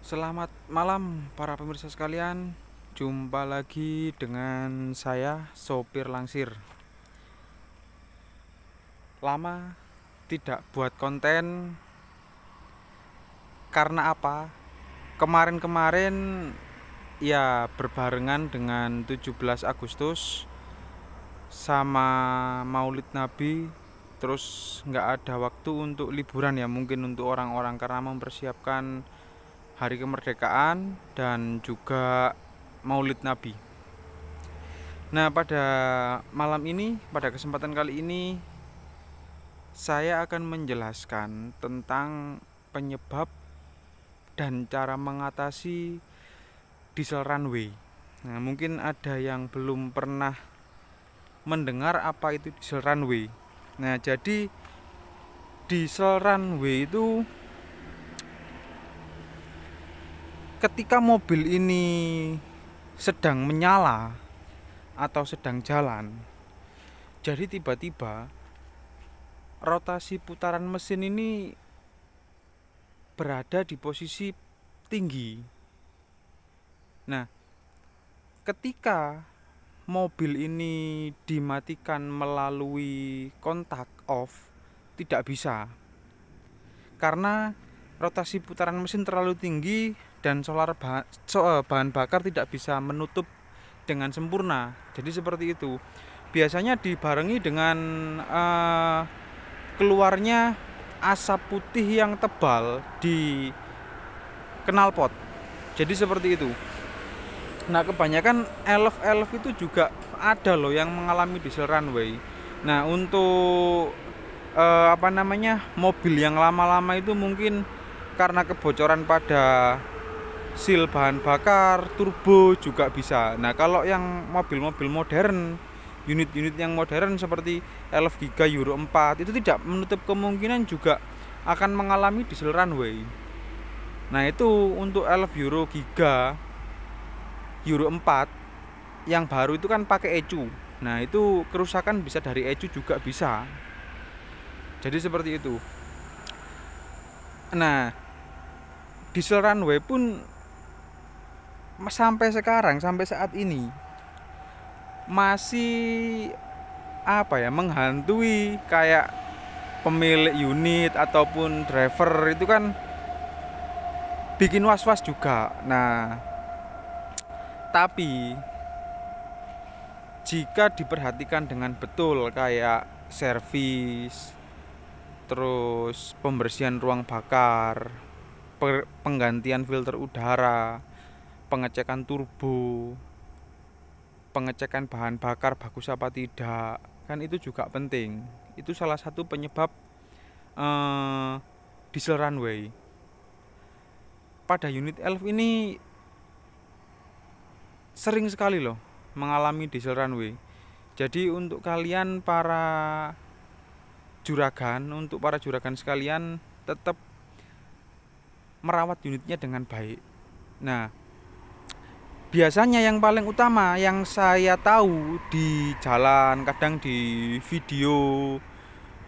Selamat malam para pemirsa sekalian. Jumpa lagi dengan saya sopir langsir. Lama tidak buat konten. Karena apa? Kemarin-kemarin ya berbarengan dengan 17 Agustus sama Maulid Nabi. Terus nggak ada waktu untuk liburan ya, mungkin untuk orang-orang karena mempersiapkan hari kemerdekaan dan juga Maulid Nabi. Nah, pada malam ini, pada kesempatan kali ini, saya akan menjelaskan tentang penyebab dan cara mengatasi diesel runway. Nah, mungkin ada yang belum pernah mendengar apa itu diesel runway. Nah, jadi diesel runway itu ketika mobil ini sedang menyala atau sedang jalan, jadi tiba-tiba rotasi putaran mesin ini berada di posisi tinggi. Nah, ketika mobil ini dimatikan melalui kontak off, tidak bisa, karena rotasi putaran mesin terlalu tinggi dan bahan bakar tidak bisa menutup dengan sempurna. Jadi seperti itu. Biasanya dibarengi dengan keluarnya asap putih yang tebal di knalpot. Jadi seperti itu. Nah, kebanyakan elf itu juga ada loh yang mengalami diesel runway. Nah, untuk mobil yang lama-lama itu mungkin karena kebocoran pada seal bahan bakar, turbo juga bisa. Nah, kalau yang mobil-mobil modern, unit-unit yang modern seperti Elf Giga Euro 4 itu tidak menutup kemungkinan juga akan mengalami diesel runway. Nah, itu untuk Elf Euro Giga Euro 4 yang baru itu kan pakai ECU. Nah, itu kerusakan bisa dari ECU juga bisa. Jadi seperti itu. Nah, diesel runway pun sampai sekarang, sampai saat ini masih menghantui kayak pemilik unit ataupun driver itu kan bikin was-was juga. Nah, tapi jika diperhatikan dengan betul kayak servis, terus pembersihan ruang bakar, penggantian filter udara, pengecekan turbo, pengecekan bahan bakar bagus apa tidak, kan itu juga penting. Itu salah satu penyebab diesel runway. Pada unit Elf ini sering sekali loh mengalami diesel runway. Jadi untuk kalian para juragan sekalian tetap merawat unitnya dengan baik. Nah, biasanya yang paling utama yang saya tahu di jalan, kadang di video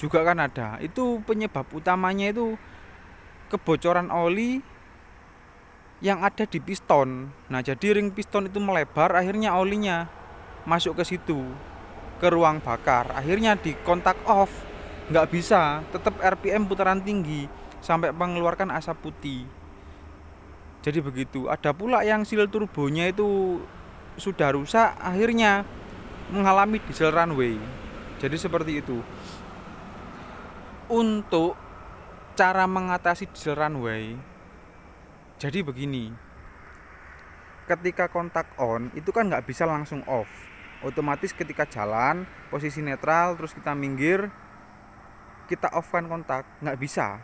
juga kan ada, itu penyebab utamanya itu kebocoran oli yang ada di piston. Nah, jadi ring piston itu melebar, akhirnya olinya masuk ke situ, ke ruang bakar, akhirnya di kontak off, nggak bisa, tetap RPM putaran tinggi sampai mengeluarkan asap putih. Jadi begitu. Ada pula yang seal turbonya itu sudah rusak, akhirnya mengalami diesel runway. Jadi seperti itu. Untuk cara mengatasi diesel runway, jadi begini. Ketika kontak on, itu kan nggak bisa langsung off. Otomatis ketika jalan, posisi netral, terus kita minggir, kita off kan kontak, nggak bisa.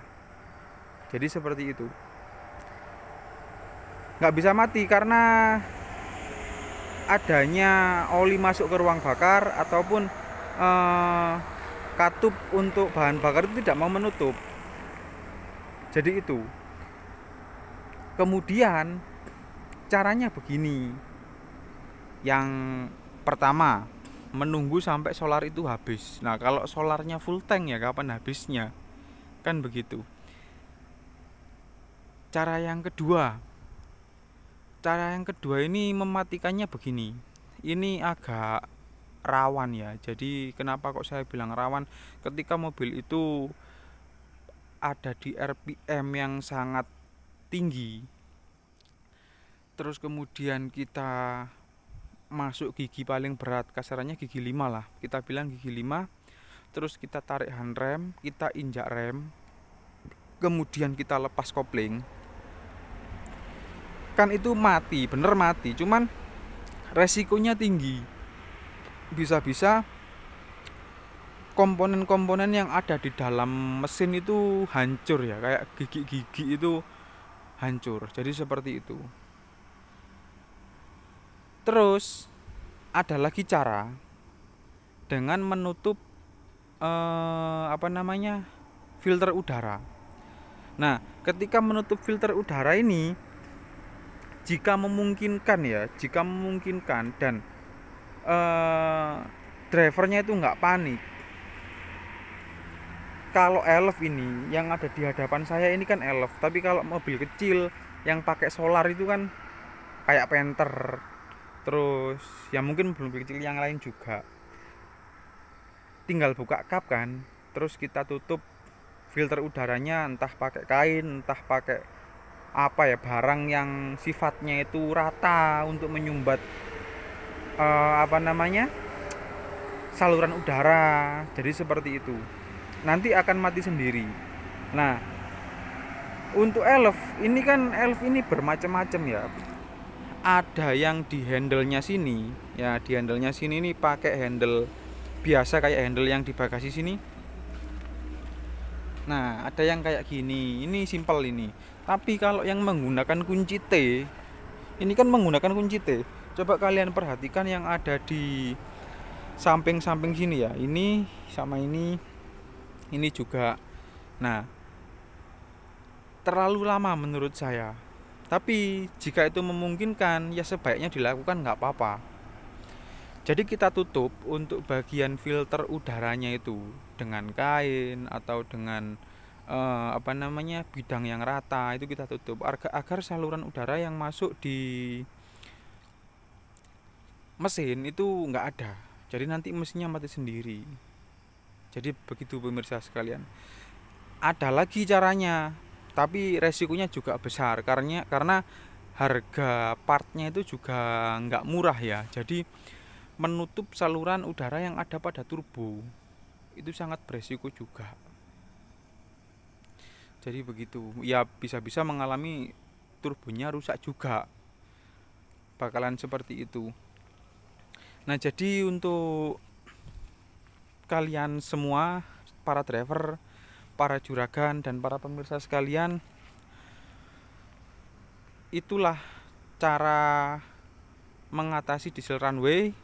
Jadi seperti itu. Nggak bisa mati karena adanya oli masuk ke ruang bakar ataupun katup untuk bahan bakar itu tidak mau menutup. Jadi itu. Kemudian caranya begini. Yang pertama, menunggu sampai solar itu habis. Nah, kalau solarnya full tank ya kapan habisnya? Kan begitu. Cara yang kedua, Cara yang kedua ini mematikannya begini. Ini agak rawan ya. Jadi kenapa kok saya bilang rawan? Ketika mobil itu ada di RPM yang sangat tinggi, terus kemudian kita masuk gigi paling berat, kasarannya gigi 5 lah, kita bilang gigi 5, terus kita tarik handrem, kita injak rem, kemudian kita lepas kopling, kan itu mati, bener mati. Cuman resikonya tinggi, bisa-bisa komponen-komponen yang ada di dalam mesin itu hancur ya, kayak gigi-gigi itu hancur. Jadi seperti itu. Terus ada lagi cara dengan menutup filter udara. Nah, ketika menutup filter udara ini, jika memungkinkan dan drivernya itu nggak panik. Kalau elf ini yang ada di hadapan saya ini kan elf, tapi kalau mobil kecil yang pakai solar itu kan kayak Panther, terus ya mungkin mobil kecil yang lain juga, tinggal buka kap kan, terus kita tutup filter udaranya, entah pakai kain, entah pakai barang yang sifatnya itu rata untuk menyumbat saluran udara. Jadi seperti itu, nanti akan mati sendiri. Nah, untuk elf ini bermacam-macam ya. Ada yang di handle-nya sini ya, di handle-nya sini ini pakai handle biasa kayak handle yang di bagasi sini. Nah, ada yang kayak gini, ini simple ini. Tapi kalau yang menggunakan kunci T, ini kan menggunakan kunci T. Coba kalian perhatikan yang ada di samping-samping sini ya. Ini sama ini juga. Nah, terlalu lama menurut saya. Tapi jika itu memungkinkan, ya sebaiknya dilakukan, nggak apa-apa. Jadi kita tutup untuk bagian filter udaranya itu dengan kain atau dengan bidang yang rata, itu kita tutup agar saluran udara yang masuk di mesin itu nggak ada. Jadi nanti mesinnya mati sendiri. Jadi begitu pemirsa sekalian. Ada lagi caranya, tapi resikonya juga besar karena harga partnya itu juga nggak murah ya. Jadi menutup saluran udara yang ada pada turbo itu sangat beresiko juga. Jadi begitu ya, bisa-bisa mengalami turbonya rusak juga, bakalan seperti itu. Nah, jadi untuk kalian semua, para driver, para juragan, dan para pemirsa sekalian, itulah cara mengatasi diesel runway.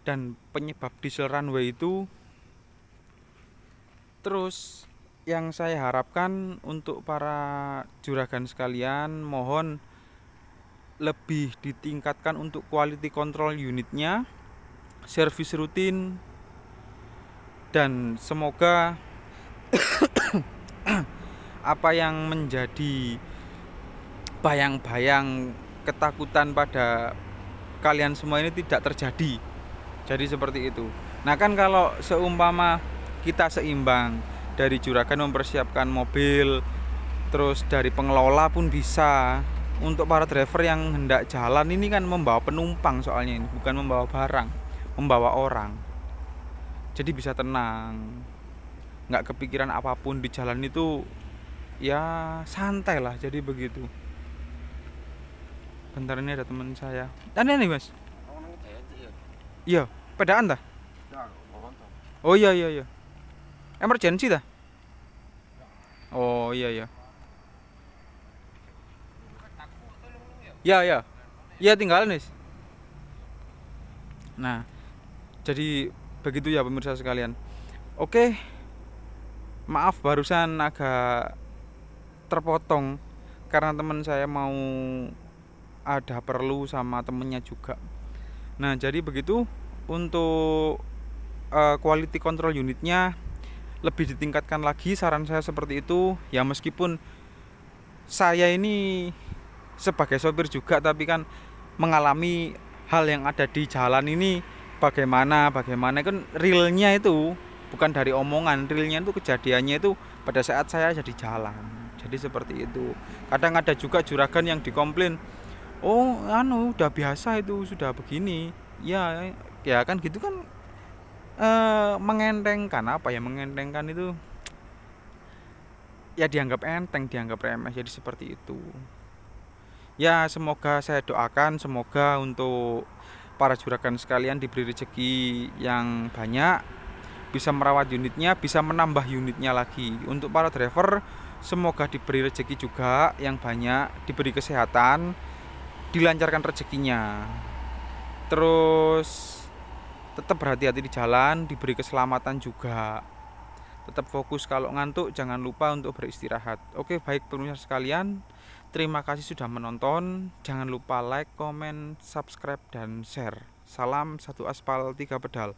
Dan penyebab diesel runway itu, terus yang saya harapkan untuk para juragan sekalian, mohon lebih ditingkatkan untuk quality control unitnya, servis rutin, dan semoga apa yang menjadi bayang-bayang ketakutan pada kalian semua ini tidak terjadi. Jadi seperti itu. Nah, kan kalau seumpama kita seimbang, dari juragan mempersiapkan mobil, terus dari pengelola pun bisa. Untuk para driver yang hendak jalan ini kan membawa penumpang, soalnya ini bukan membawa barang, membawa orang. Jadi bisa tenang, nggak kepikiran apapun di jalan itu, ya santai lah. Jadi begitu. Bentar, ini ada teman saya. Tanya nih mas. Iya, pedaan dah. Oh iya. Emergency dah. Oh iya. Ya. Iya, tinggalan nih. Nah, jadi begitu ya pemirsa sekalian. Oke. Maaf barusan agak terpotong karena teman saya mau ada perlu sama temennya juga. Nah, jadi begitu untuk quality control unitnya lebih ditingkatkan lagi, saran saya seperti itu. Ya meskipun saya ini sebagai sopir juga, tapi kan mengalami hal yang ada di jalan ini, bagaimana kan realnya itu, bukan dari omongan, realnya itu kejadiannya itu pada saat saya ada di jalan. Jadi seperti itu. Kadang ada juga juragan yang dikomplain, oh udah biasa itu, sudah begini ya. Ya kan gitu kan, mengentengkan, apa ya, mengentengkan itu ya, dianggap enteng, dianggap remeh, jadi seperti itu. Ya semoga, saya doakan semoga untuk para juragan sekalian diberi rezeki yang banyak, bisa merawat unitnya, bisa menambah unitnya lagi. Untuk para driver semoga diberi rezeki juga yang banyak, diberi kesehatan, dilancarkan rezekinya. Terus tetap berhati-hati di jalan, diberi keselamatan juga. Tetap fokus, kalau ngantuk jangan lupa untuk beristirahat. Oke, baik pemirsa sekalian, terima kasih sudah menonton. Jangan lupa like, comment, subscribe, dan share. Salam satu aspal tiga pedal.